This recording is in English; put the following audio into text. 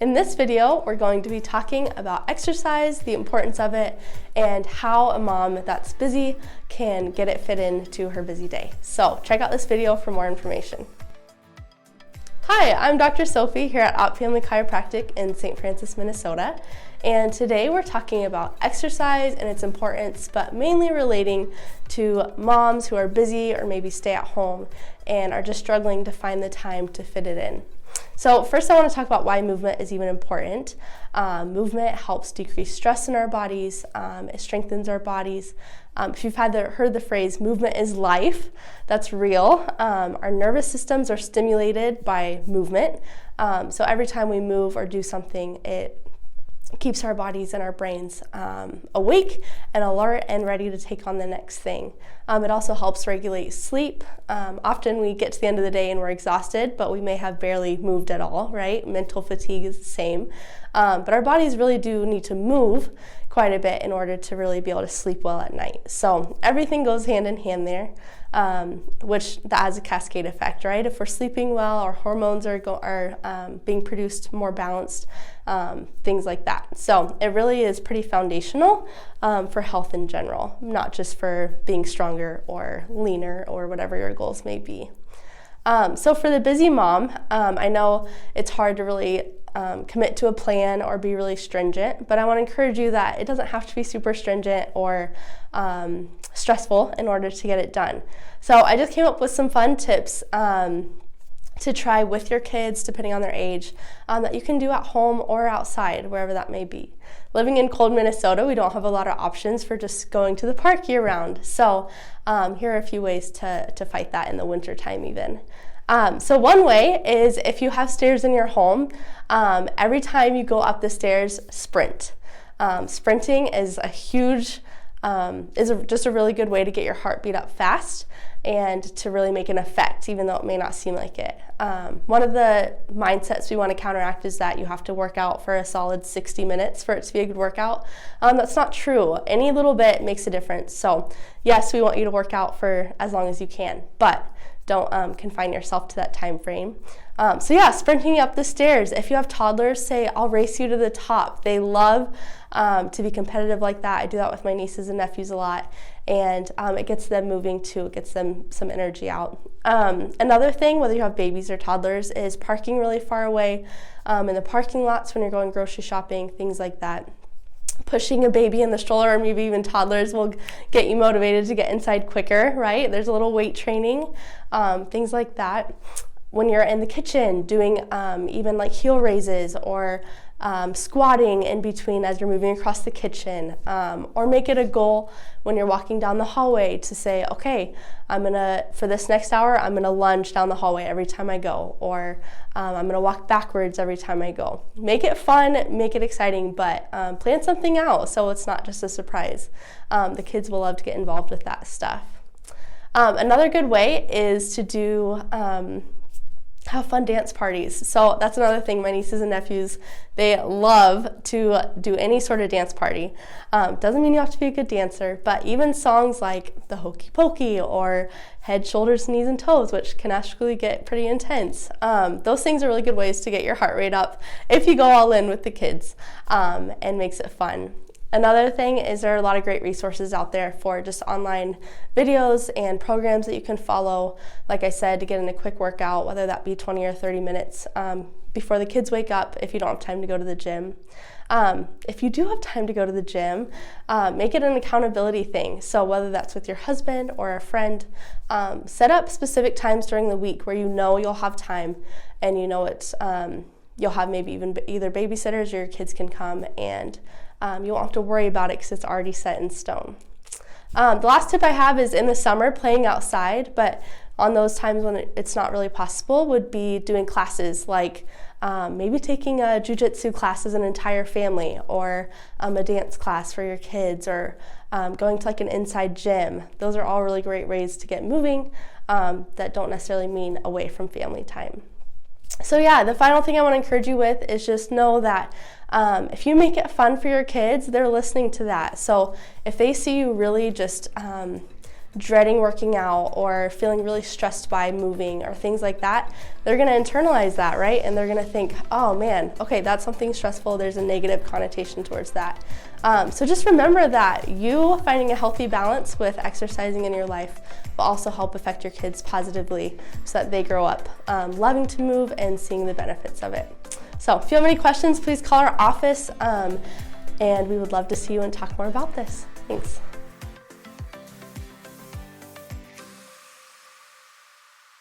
In this video, we're going to be talking about exercise, the importance of it, and how a mom that's busy can get it fit into her busy day. So check out this video for more information. Hi, I'm Dr. Sophie here at Op Family Chiropractic in St. Francis, Minnesota. And today we're talking about exercise and its importance, but mainly relating to moms who are busy or maybe stay at home and are just struggling to find the time to fit it in. So first I want to talk about why movement is even important. Movement helps decrease stress in our bodies. It strengthens our bodies. If you've heard the phrase, movement is life, that's real. Our nervous systems are stimulated by movement. So every time we move or do something, it keeps our bodies and our brains awake and alert and ready to take on the next thing. It also helps regulate sleep. Often we get to the end of the day and we're exhausted, but we may have barely moved at all, right? Mental fatigue is the same. But our bodies really do need to move quite a bit in order to really be able to sleep well at night. So everything goes hand in hand there. Which that has a cascade effect, right? If we're sleeping well, our hormones are being produced more balanced, things like that. So it really is pretty foundational for health in general, not just for being stronger or leaner or whatever your goals may be. So for the busy mom, I know it's hard to really commit to a plan or be really stringent, but I want to encourage you that it doesn't have to be super stringent or stressful in order to get it done. So I just came up with some fun tips to try with your kids, depending on their age, that you can do at home or outside, wherever that may be. Living in cold Minnesota, we don't have a lot of options for just going to the park year round. So here are a few ways to fight that in the winter time even. So one way is if you have stairs in your home, every time you go up the stairs, sprint. Sprinting is a huge, just a really good way to get your heart beat up fast and to really make an effect, even though it may not seem like it. One of the mindsets we want to counteract is that you have to work out for a solid 60 minutes for it to be a good workout. That's not true. Any little bit makes a difference. So yes, we want you to work out for as long as you can, but don't confine yourself to that time frame. So yeah, sprinting up the stairs. If you have toddlers, say, I'll race you to the top. They love to be competitive like that. I do that with my nieces and nephews a lot. And it gets them moving too. It gets them some energy out. Another thing, whether you have babies or toddlers, is parking really far away in the parking lots when you're going grocery shopping, things like that. Pushing a baby in the stroller or maybe even toddlers will get you motivated to get inside quicker, right? There's a little weight training, things like that. When you're in the kitchen doing even like heel raises or squatting in between as you're moving across the kitchen, or make it a goal when you're walking down the hallway to say, okay, for this next hour, I'm gonna lunge down the hallway every time I go, or I'm gonna walk backwards every time I go. Make it fun, make it exciting, but plan something out so it's not just a surprise. The kids will love to get involved with that stuff. Another good way is to have fun dance parties. So that's another thing. My nieces and nephews, they love to do any sort of dance party. Doesn't mean you have to be a good dancer, but even songs like the Hokey Pokey or Head, Shoulders, Knees, and Toes, which can actually get pretty intense. Those things are really good ways to get your heart rate up if you go all in with the kids and makes it fun. Another thing is there are a lot of great resources out there for just online videos and programs that you can follow, like I said, to get in a quick workout, whether that be 20 or 30 minutes before the kids wake up if you don't have time to go to the gym. If you do have time to go to the gym, make it an accountability thing. So whether that's with your husband or a friend, set up specific times during the week where you know you'll have time and you know you'll have maybe even either babysitters or your kids can come, and you won't have to worry about it because it's already set in stone. The last tip I have is in the summer, playing outside, but on those times when it's not really possible, would be doing classes like maybe taking a jiu-jitsu class as an entire family, or a dance class for your kids, or going to like an inside gym. Those are all really great ways to get moving that don't necessarily mean away from family time. So yeah, the final thing I want to encourage you with is just know that if you make it fun for your kids, they're listening to that. So if they see you really just dreading working out or feeling really stressed by moving or things like that, they're going to internalize that, right? And they're going to think, oh man, okay, that's something stressful. There's a negative connotation towards that. So just remember that you finding a healthy balance with exercising in your life will also help affect your kids positively so that they grow up loving to move and seeing the benefits of it. So if you have any questions, please call our office and we would love to see you and talk more about this. Thanks.